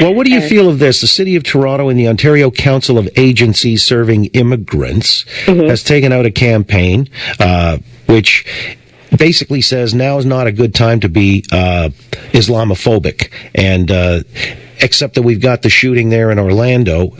Well, what do you feel of this? The City of Toronto and the Ontario Council of Agencies Serving Immigrants has taken out a campaign which basically says now is not a good time to be Islamophobic, and except that we've got the shooting there in Orlando.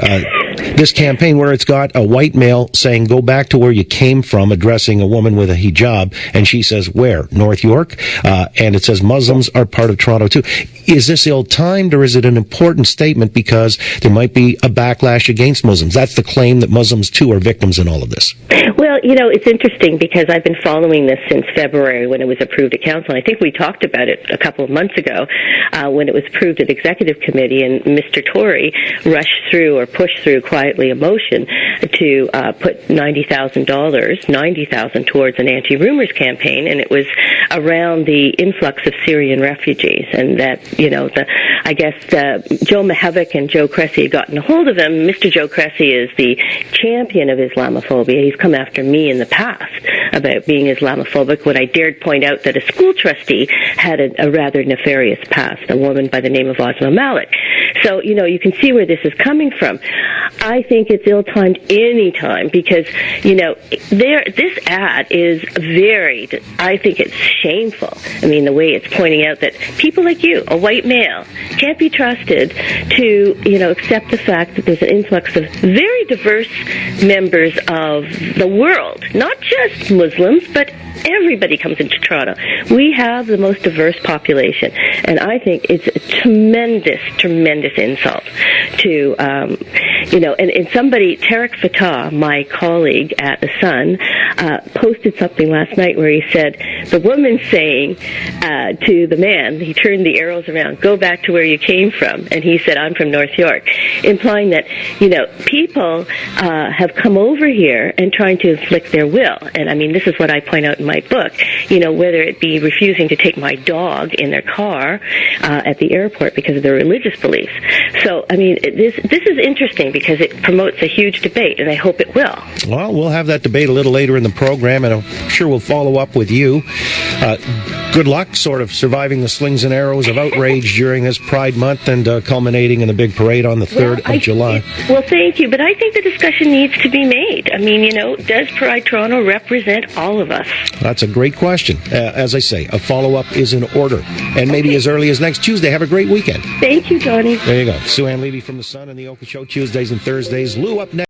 This campaign where it's got a white male saying, go back to where you came from, addressing a woman with a hijab, and she says, where? North York? And it says Muslims are part of Toronto too. Is this ill-timed, or is it an important statement because there might be a backlash against Muslims? That's the claim, that Muslims too are victims in all of this. Well, it's interesting because I've been following this since February when it was approved at Council. I think we talked about it a couple of months ago when it was approved at Executive Committee, and Mr. Tory rushed through or pushed through quietly a motion to put $90,000 towards an anti-rumors campaign, and it was around the influx of Syrian refugees, and that, I guess Joe Mihevc and Joe Cressy had gotten a hold of him. Mr. Joe Cressy is the champion of Islamophobia. He's come after me in the past about being Islamophobic when I dared point out that a school trustee had a rather nefarious past, a woman by the name of Asma Malik. So, you can see where this is coming from. I think it's ill-timed any time because, this ad is I think it's shameful. I mean, the way it's pointing out that people like you, a white male, can't be trusted to, accept the fact that there's an influx of very diverse members of the world, not just Muslims, but everybody comes into Toronto. We have the most diverse population, and I think it's a tremendous insult to, and somebody, Tariq Fatah, my colleague at The Sun, posted something last night where he said, the woman saying to the man, he turned the arrows around, go back to where you came from, and he said, I'm from North York, implying that, people have come over here and trying to inflict their will. And I mean, this is what I point out in my book, whether it be refusing to take my dog in their car at the airport because of their religious beliefs. So, I mean, this is interesting because it promotes a huge debate, and I hope it will. Well, we'll have that debate a little later in the program, and I'm sure we'll follow up with you. Good luck sort of surviving the slings and arrows of outrage during this Pride Month and culminating in the big parade on the 3rd of July. Well, thank you, but I think the discussion needs to be made. I mean, does Pride Toronto represent all of us? That's a great question. As I say, a follow-up is in order, and maybe as early as next Tuesday. Have a great weekend. Thank you, Johnny. There you go. Sue Ann Levy from The Sun and The Oka Show, Tuesdays and Thursdays. Lou up next.